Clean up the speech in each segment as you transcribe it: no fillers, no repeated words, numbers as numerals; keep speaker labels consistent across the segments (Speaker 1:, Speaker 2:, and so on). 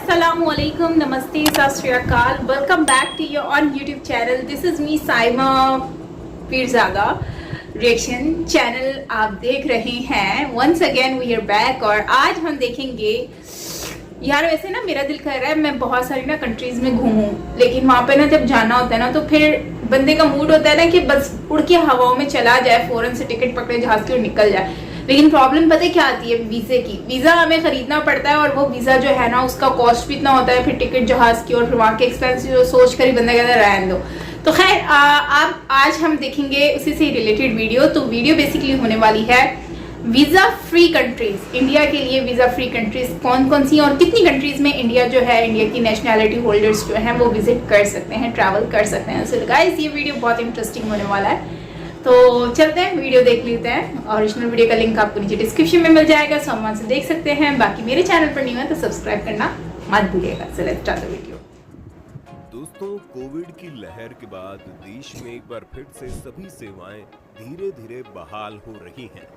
Speaker 1: Assalamualaikum, Namaste, Sat Shri Akal. Welcome back to your on YouTube channel. This is me Saima Pirzada reaction channel आप देख रहे हैं. Once again we are back और आज हम देखेंगे. यार वैसे ना मेरा दिल कर रहा है मैं बहुत सारी ना कंट्रीज में घूमूं, लेकिन वहाँ पे ना जब जाना होता है ना तो फिर बंदे का मूड होता है ना कि बस उड़ के हवाओं में चला जाए, फौरन से टिकट पकड़े जहाज की और निकल जाए. लेकिन प्रॉब्लम पता है क्या आती है वीजे की. वीजा हमें खरीदना पड़ता है और वो वीजा जो है ना उसका कॉस्ट भी इतना होता है, फिर टिकट जहाज की और फिर वहाँ के एक्सपेंस जो सोच कर ही बंदा कहता है रहने दो. तो खैर आप आज हम देखेंगे उसी से रिलेटेड वीडियो. तो वीडियो बेसिकली होने वाली है वीजा फ्री कंट्रीज. इंडिया के लिए वीजा फ्री कंट्रीज कौन कौन सी और कितनी कंट्रीज में इंडिया जो है, इंडिया की नेशनैलिटी होल्डर्स जो हैं वो विजिट कर सकते हैं, ट्रैवल कर सकते हैं. सो गाइस ये वीडियो बहुत इंटरेस्टिंग होने वाला है. तो चलते हैं वीडियो देख लेते हैं. ओरिजिनल वीडियो का लिंक आपको नीचे डिस्क्रिप्शन में मिल जाएगा, सो वहाँ से देख सकते हैं. बाकी मेरे चैनल पर नहीं है तो सब्सक्राइब करना मत भूलिएगा. So let's start the video.
Speaker 2: दोस्तों, कोविड की लहर के बाद देश में एक बार फिर से सभी सेवाएं धीरे धीरे बहाल हो रही हैं.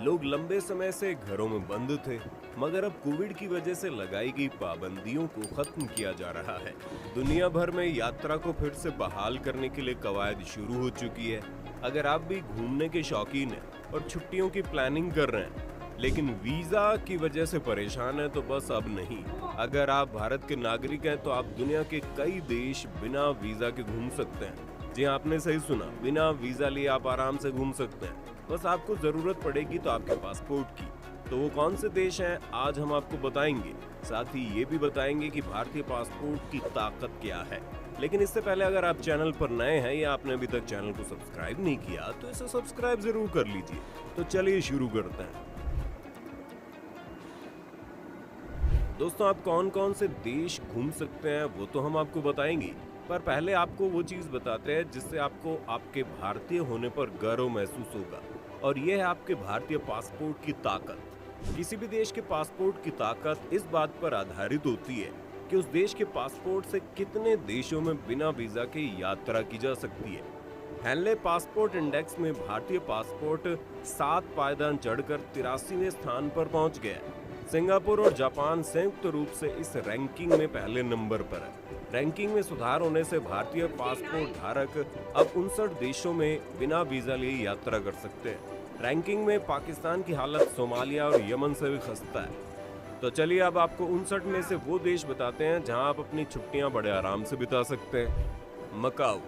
Speaker 2: लोग लंबे समय से घरों में बंद थे, मगर अब कोविड की वजह से लगाई गई पाबंदियों को खत्म किया जा रहा है. दुनिया भर में यात्रा को फिर से बहाल करने के लिए कवायद शुरू हो चुकी है. अगर आप भी घूमने के शौकीन हैं और छुट्टियों की प्लानिंग कर रहे हैं लेकिन वीजा की वजह से परेशान है तो बस अब नहीं. अगर आप भारत के नागरिक हैं तो आप दुनिया के कई देश बिना वीजा के घूम सकते हैं. जी आपने सही सुना, बिना वीजा लिए आप आराम से घूम सकते हैं. बस आपको जरूरत पड़ेगी तो आपके पासपोर्ट की. तो वो कौन से देश हैं आज हम आपको बताएंगे. साथ ही ये भी बताएंगे कि भारतीय पासपोर्ट की ताकत क्या है. लेकिन इससे पहले अगर आप चैनल पर नए हैं या आपने अभी तक चैनल को सब्सक्राइब नहीं किया तो इसे सब्सक्राइब जरूर कर लीजिए. तो चलिए शुरू करते हैं. दोस्तों, आप कौन कौन से देश घूम सकते हैं वो तो हम आपको बताएंगे, पर पहले आपको वो चीज बताते हैं जिससे आपको आपके भारतीय होने पर गर्व महसूस होगा, और ये है आपके भारतीय पासपोर्ट की ताकत. किसी भी देश के पासपोर्ट की ताकत इस बात पर आधारित होती है कि उस देश के पासपोर्ट से कितने देशों में बिना वीजा के यात्रा की जा सकती है. हेनले पासपोर्ट इंडेक्स में भारतीय पासपोर्ट 7 पायदान चढ़कर 83वें स्थान पर पहुंच गया है. सिंगापुर और जापान संयुक्त रूप से इस रैंकिंग में पहले नंबर पर है. रैंकिंग में सुधार होने से भारतीय पासपोर्ट धारक अब 59 देशों में बिना वीजा लिए यात्रा कर सकते हैं. रैंकिंग में पाकिस्तान की हालत सोमालिया और यमन से भी खस्ता है. तो चलिए अब आपको 59 में से वो देश बताते हैं जहां आप अपनी छुट्टियां बड़े आराम से बिता सकते हैं. मकाऊ.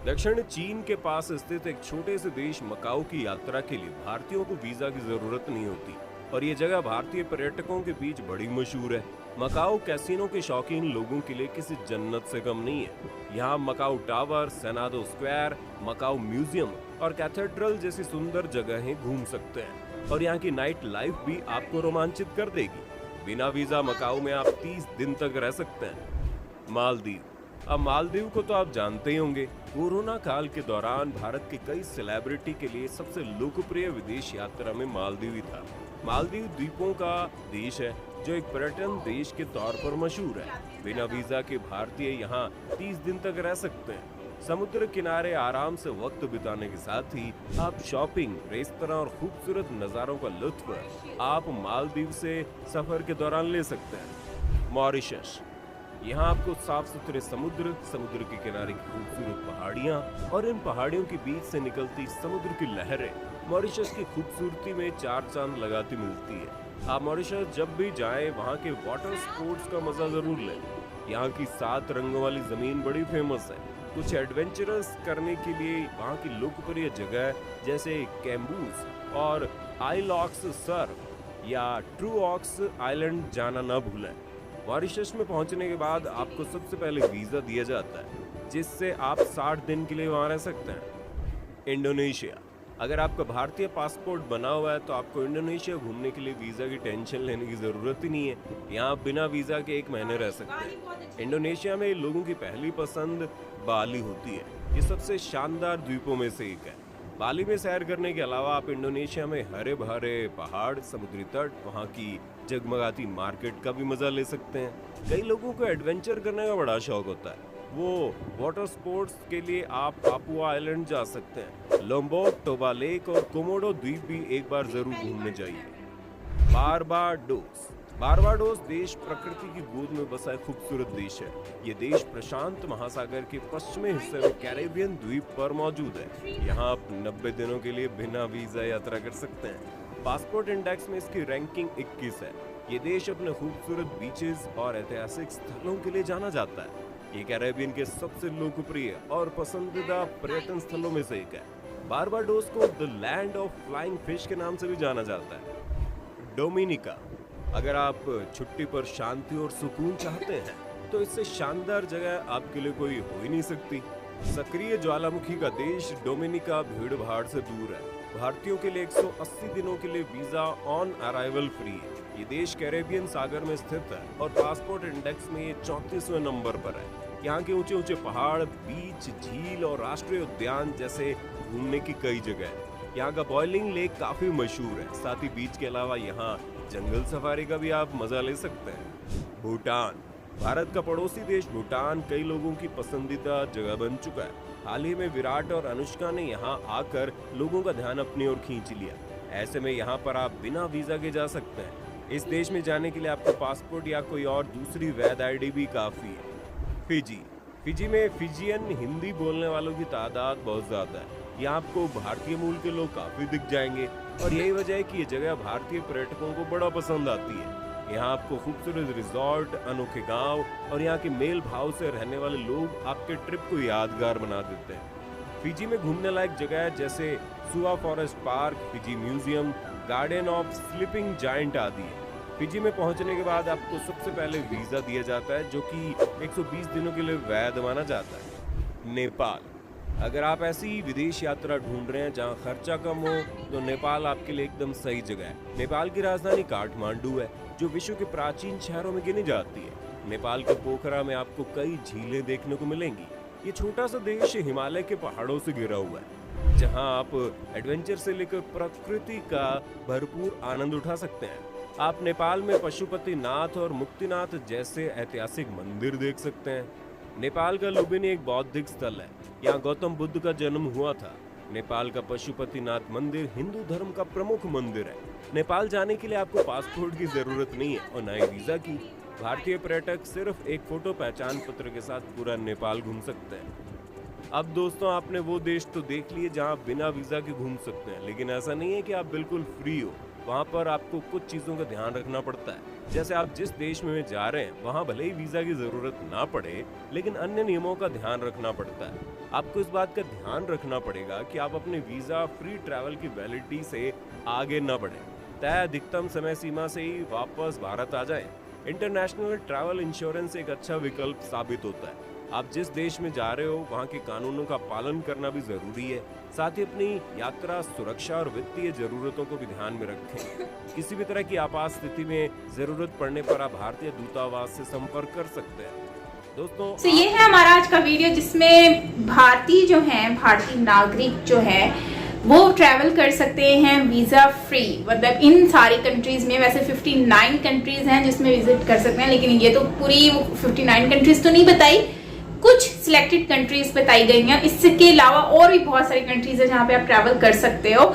Speaker 2: दक्षिण चीन के पास स्थित एक छोटे से देश मकाऊ की यात्रा के लिए भारतीयों को वीजा की जरूरत नहीं होती और ये जगह भारतीय पर्यटकों के बीच बड़ी मशहूर है. मकाऊ कैसीनो के शौकीन लोगों के लिए किसी जन्नत से कम नहीं है. यहाँ Macau tower, Senado square, Macau museum और कैथेड्रल जैसी सुंदर जगहें घूम सकते हैं, और यहाँ की नाइट लाइफ भी आपको रोमांचित कर देगी. बिना वीजा मकाऊ में आप 30 दिन तक रह सकते हैं. मालदीव. अब मालदीव को तो आप जानते ही होंगे. कोरोना काल के दौरान भारत के कई सेलिब्रिटी के लिए सबसे लोकप्रिय विदेश यात्रा में मालदीव ही था. मालदीव द्वीपों का देश है जो एक पर्यटन देश के तौर पर मशहूर है. बिना वीजा के भारतीय यहाँ 30 दिन तक रह सकते हैं. समुद्र किनारे आराम से वक्त बिताने के साथ ही आप शॉपिंग, रेस्तरां और खूबसूरत नज़ारों का लुत्फ आप मालदीव से सफर के दौरान ले सकते हैं. मॉरिशस. यहाँ आपको साफ सुथरे समुद्र के किनारे की खूबसूरत पहाड़ियाँ और इन पहाड़ियों के बीच से निकलती समुद्र की लहरें मॉरिशस की खूबसूरती में 4 चांद लगाती मिलती है. आप मॉरिशस जब भी जाएं वहाँ के वाटर स्पोर्ट्स का मजा जरूर लें. यहाँ की 7 रंगों वाली जमीन बड़ी फेमस है. कुछ एडवेंचरस करने के लिए वहाँ की लोकप्रिय जगह जैसे कैम्बूस और आइलॉक्स सर्फ या ट्रू ऑक्स आइलैंड जाना न भूलें. मॉरिशस में पहुंचने के बाद आपको सबसे पहले वीजा दिया जाता है जिससे आप 60 दिन के लिए वहां रह सकते हैं. इंडोनेशिया. अगर आपका भारतीय पासपोर्ट बना हुआ है तो आपको इंडोनेशिया घूमने के लिए वीजा की टेंशन लेने की जरूरत ही नहीं है. यहाँ आप बिना वीजा के 1 महीने रह सकते हैं. इंडोनेशिया में लोगों की पहली पसंद बाली होती है. ये सबसे शानदार द्वीपों में से एक है. बाली में सैर करने के अलावा आप इंडोनेशिया में हरे भरे पहाड़, समुद्री तट, वहाँ की जगमगाती मार्केट का भी मजा ले सकते हैं. कई लोगों को एडवेंचर करने का बड़ा शौक होता है. वो वाटर स्पोर्ट्स के लिए आप पापुआ आइलैंड जा सकते हैं. लोम्बोक, टोबा लेक और कोमोडो द्वीप भी एक बार जरूर घूमने जाइए. बारबाडोस. बारबाडोस देश प्रकृति की गोद में बसा एक खूबसूरत देश है। ये देश प्रशांत महासागर के पश्चिमी हिस्से में कैरेबियन द्वीप पर मौजूद है। यहाँ आप 90 दिनों के लिए बिना वीजा यात्रा कर सकते हैं। पासपोर्ट इंडेक्स में इसकी रैंकिंग 21 है। ये देश अपने खूबसूरत बीचेस और ऐतिहासिक स्थलों के लिए जाना जाता है। ये कैरेबियन के सबसे लोकप्रिय और पसंदीदा पर्यटन स्थलों में से एक है। बारबाडोस को the land of flying fish के नाम से भी जाना जाता है। डोमिनिका, अगर आप छुट्टी पर शांति और सुकून चाहते हैं तो इससे शानदार जगह आपके लिए कोई हो ही नहीं सकती। सक्रिय ज्वालामुखी का देश डोमिनिका भीड़ भाड़ से दूर है। भारतीयों के लिए 180 दिनों के लिए वीजा ऑन अराइवल फ्री है। ये देश कैरेबियन सागर में स्थित है और पासपोर्ट इंडेक्स में ये 34वें नंबर पर है। यहाँ के ऊंचे ऊंचे पहाड़, बीच, झील और राष्ट्रीय उद्यान जैसे घूमने की कई जगह है। यहाँ का बॉइलिंग लेक काफी मशहूर है। साथ ही बीच के अलावा यहाँ जंगल सफारी का भी आप मजा ले सकते हैं। भूटान, भारत का पड़ोसी देश भूटान कई लोगों की पसंदीदा जगह बन चुका है। हाल ही में विराट और अनुष्का ने यहाँ आकर लोगों का ध्यान अपनी ओर खींच लिया। ऐसे में यहाँ पर आप बिना वीजा के जा सकते हैं। इस देश में जाने के लिए आपको पासपोर्ट या कोई और दूसरी वैध आईडी भी काफी है। फिजी में फिजियन हिंदी बोलने वालों की तादाद बहुत ज्यादा है। यहाँ आपको भारतीय मूल के लोग काफी दिख जाएंगे और यही वजह है कि ये जगह भारतीय पर्यटकों को बड़ा पसंद आती है। यहाँ आपको खूबसूरत रिजॉर्ट, अनोखे गांव और यहाँ के मेल भाव से रहने वाले लोग आपके ट्रिप को यादगार बना देते हैं। फिजी में घूमने लायक जगह है जैसे Suva forest park, Fiji museum, garden of sleeping giant आदि है। फिजी में पहुंचने के बाद आपको सबसे पहले वीजा दिया जाता है जो कि 120 दिनों के लिए वैध माना जाता है। नेपाल, अगर आप ऐसी विदेश यात्रा ढूंढ रहे हैं जहां खर्चा कम हो तो नेपाल आपके लिए एकदम सही जगह है। नेपाल की राजधानी काठमांडू है जो विश्व के प्राचीन शहरों में गिनी जाती है। नेपाल के पोखरा में आपको कई झीलें देखने को मिलेंगी। ये छोटा सा देश हिमालय के पहाड़ों से घिरा हुआ है जहां आप एडवेंचर से लेकर प्रकृति का भरपूर आनंद उठा सकते हैं। आप नेपाल में पशुपतिनाथ और मुक्तिनाथ जैसे ऐतिहासिक मंदिर देख सकते हैं। नेपाल का लुम्बिनी एक बौद्धिक स्थल है। यहाँ गौतम बुद्ध का जन्म हुआ था। नेपाल का पशुपतिनाथ मंदिर हिंदू धर्म का प्रमुख मंदिर है। नेपाल जाने के लिए आपको पासपोर्ट की जरूरत नहीं है और न ही वीजा की। भारतीय पर्यटक सिर्फ एक फोटो पहचान पत्र के साथ पूरा नेपाल घूम सकते हैं। अब दोस्तों, आपने वो देश तो देख लिए जहाँ आप बिना वीजा के घूम सकते हैं, लेकिन ऐसा नहीं है कि आप बिल्कुल फ्री हो। वहाँ पर आपको कुछ चीजों का ध्यान रखना पड़ता है। जैसे आप जिस देश में जा रहे हैं वहाँ भले ही वीजा की जरूरत ना पड़े, लेकिन अन्य नियमों का ध्यान रखना पड़ता है। आपको इस बात का ध्यान रखना पड़ेगा कि आप अपने वीजा फ्री ट्रैवल की वैलिडिटी से आगे न बढ़े। तय अधिकतम समय सीमा से ही वापस भारत आ जाएं। इंटरनेशनल ट्रैवल इंश्योरेंस एक अच्छा विकल्प साबित होता है। आप जिस देश में जा रहे हो वहाँ के कानूनों का पालन करना भी जरूरी है। साथ ही अपनी यात्रा सुरक्षा और वित्तीय जरूरतों को भी ध्यान में रखें। किसी भी तरह की आपात स्थिति में जरूरत पड़ने पर आप भारतीय दूतावास से संपर्क कर सकते हैं। दोस्तों,
Speaker 1: तो ये है हमारा आज का वीडियो जिसमें भारतीय नागरिक जो है वो ट्रैवल कर सकते हैं वीजा फ्री। मतलब इन सारी कंट्रीज में, वैसे 59 कंट्रीज हैं जिसमें विजिट कर सकते हैं, लेकिन ये तो पूरी 59 कंट्रीज तो नहीं बताई, कुछ सिलेक्टेड कंट्रीज बताई गई हैं। इसके अलावा और भी बहुत सारी कंट्रीज है जहाँ पे आप ट्रैवल कर सकते हो।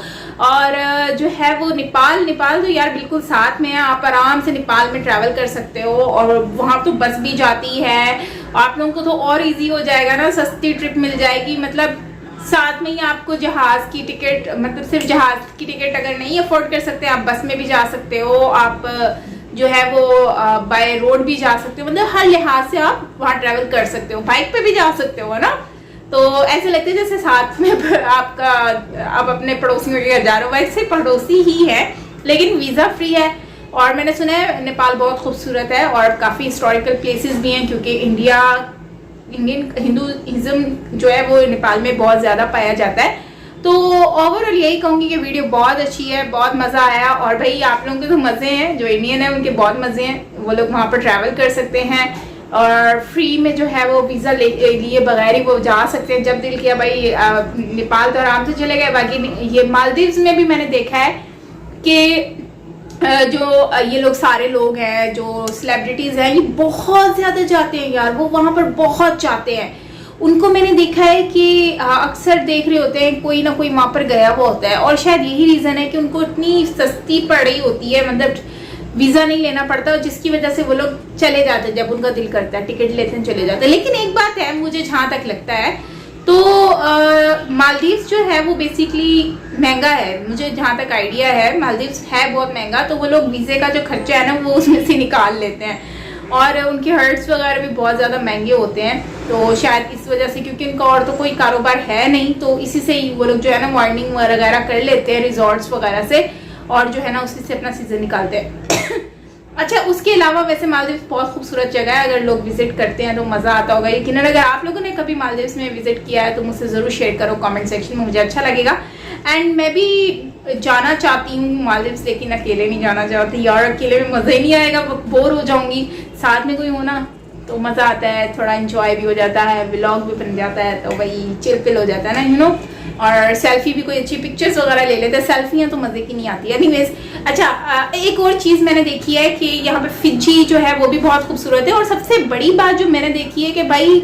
Speaker 1: और जो है वो नेपाल तो यार बिल्कुल साथ में है। आप आराम से नेपाल में ट्रैवल कर सकते हो और वहाँ तो बस भी जाती है। आप लोगों को तो और इजी हो जाएगा ना, सस्ती ट्रिप मिल जाएगी। मतलब साथ में ही आपको जहाज की टिकट, मतलब सिर्फ जहाज की टिकट अगर नहीं अफोर्ड कर सकते आप बस में भी जा सकते हो। आप जो है वो बाय रोड भी जा सकते हो। मतलब हर लिहाज से आप वहाँ ट्रैवल कर सकते हो। बाइक पे भी जा सकते हो ना। तो ऐसे लगता है जैसे साथ में आप अपने पड़ोसियों के घर जा रहे हो। वैसे पड़ोसी ही है लेकिन वीजा फ्री है। और मैंने सुना है नेपाल बहुत खूबसूरत है और काफी हिस्टोरिकल प्लेसेस भी हैं, क्योंकि इंडियन हिंदुइज्म जो है वो नेपाल में बहुत ज्यादा पाया जाता है। तो ओवरऑल यही कहूंगी कि वीडियो बहुत अच्छी है, बहुत मजा आया। और भाई आप लोगों के तो मजे हैं, जो इंडियन है उनके बहुत मजे हैं। वो लोग वहाँ पर ट्रैवल कर सकते हैं और फ्री में जो है वो वीजा लिए बगैर ही वो जा सकते हैं। जब दिल किया भाई नेपाल तो आराम से चले गए। बाकी ये मालदीव्स में भी मैंने देखा है कि जो ये लोग सारे लोग हैं जो सेलिब्रिटीज हैं, ये बहुत ज्यादा जाते हैं यार। वो वहां पर बहुत जाते हैं। उनको मैंने देखा है कि अक्सर देख रहे होते हैं कोई ना कोई वहां पर गया हुआ होता है। और शायद यही रीजन है कि उनको इतनी सस्ती पड़ रही होती है। मतलब वीजा नहीं लेना पड़ता, और जिसकी वजह से वो लोग चले जाते हैं, जब उनका दिल करता है टिकट लेते हैं चले जाते हैं। लेकिन एक बात है, मुझे जहां तक लगता है तो मालदीव्स जो है वो बेसिकली महंगा है, मुझे जहां तक आइडिया है मालदीव्स है बहुत महंगा, तो वो लोग वीजे का जो खर्चा है ना वो उसमें से निकाल लेते हैं, और उनके हर्ट्स वगैरह भी बहुत ज़्यादा महंगे होते हैं, तो शायद इस वजह से, क्योंकि उनका और तो कोई कारोबार है नहीं, तो इसी से ही वो लोग जो है ना वार्निंग वगैरह कर लेते हैं रिजॉर्ट्स वगैरह से, और जो है ना उसी से अपना सीजन निकालते हैं। अच्छा, उसके अलावा वैसे मालदीव्स बहुत खूबसूरत जगह है, अगर लोग विजिट करते हैं तो मज़ा आता होगा यकीन। अगर आप लोगों ने कभी मालदीव्स में विजिट किया है तो मुझसे ज़रूर शेयर करो कमेंट सेक्शन में, मुझे अच्छा लगेगा। एंड मैं भी जाना चाहती हूँ मालदीव्स, लेकिन अकेले नहीं जाना चाहती यार, अकेले में मज़ा ही नहीं आएगा, बोर हो जाऊंगी। साथ में कोई हो ना तो मज़ा आता है, थोड़ा इंजॉय भी हो जाता है, व्लॉग भी बन जाता है, तो वही चिल पिल हो जाता है ना, यू नो। और सेल्फी भी, कोई अच्छी पिक्चर्स वगैरह ले लेते हैं, सेल्फियाँ तो मज़े की नहीं आती। एनीवेज, अच्छा एक और चीज़ मैंने देखी है कि यहाँ पे फिजी जो है वो भी बहुत खूबसूरत है, और सबसे बड़ी बात जो मैंने देखी है कि भाई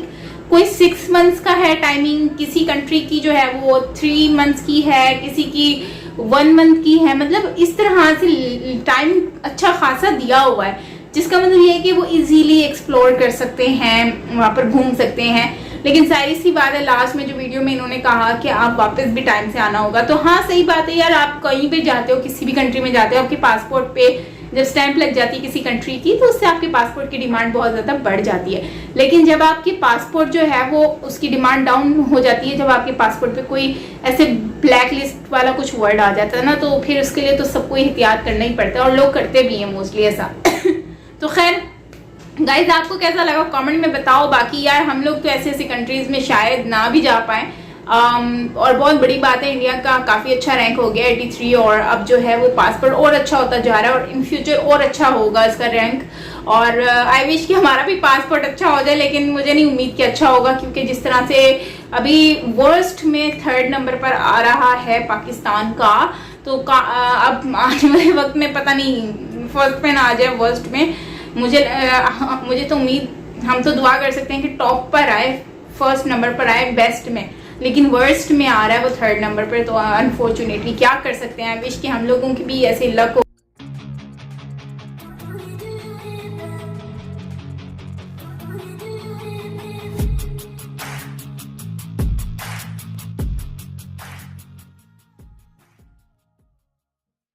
Speaker 1: कोई 6 मंथ्स का है टाइमिंग, किसी कंट्री की जो है वो 3 मंथ्स की है, किसी की 1 मंथ की है, मतलब इस तरह से टाइम अच्छा खासा दिया हुआ है, जिसका मतलब ये है कि वो इजीली एक्सप्लोर कर सकते हैं, वहाँ पर घूम सकते हैं। लेकिन सारी सी बात है, लास्ट में जो वीडियो में इन्होंने कहा कि आप वापस भी टाइम से आना होगा, तो हाँ सही बात है यार, आप कहीं पे जाते हो, किसी भी कंट्री में जाते हो, आपके पासपोर्ट पे जब स्टैंप लग जाती है किसी कंट्री की, तो उससे आपके पासपोर्ट की डिमांड बहुत ज़्यादा बढ़ जाती है। लेकिन जब आपकी पासपोर्ट जो है वो उसकी डिमांड डाउन हो जाती है, जब आपके पासपोर्ट पे कोई ऐसे ब्लैक लिस्ट वाला कुछ वर्ड आ जाता है ना, तो फिर उसके लिए तो सबको एहतियात करना ही पड़ता है, और लोग करते भी हैं मोस्टली ऐसा। तो खैर गाइज, आपको कैसा लगा कमेंट में बताओ। बाकी यार हम लोग तो ऐसे ऐसे कंट्रीज में शायद ना भी जा पाए, और बहुत बड़ी बात है, इंडिया का काफ़ी अच्छा रैंक हो गया 83, और अब जो है वो पासपोर्ट और अच्छा होता जा रहा है, और इन फ्यूचर और अच्छा होगा इसका रैंक। और आई विश कि हमारा भी पासपोर्ट अच्छा हो जाए, लेकिन मुझे नहीं उम्मीद कि अच्छा होगा, क्योंकि जिस तरह से अभी वर्स्ट में 3rd नंबर पर आ रहा है पाकिस्तान का, तो अब आने वाले वक्त में पता नहीं फर्स्ट में ना आ जाए वर्स्ट में। मुझे तो उम्मीद, हम तो दुआ कर सकते हैं कि टॉप पर आए, फर्स्ट नंबर पर आए बेस्ट में, लेकिन वर्स्ट में आ रहा है वो 3rd नंबर पर, तो अनफॉर्चुनेटली क्या कर सकते हैं। विश कि हम लोगों की भी ऐसे लक हो।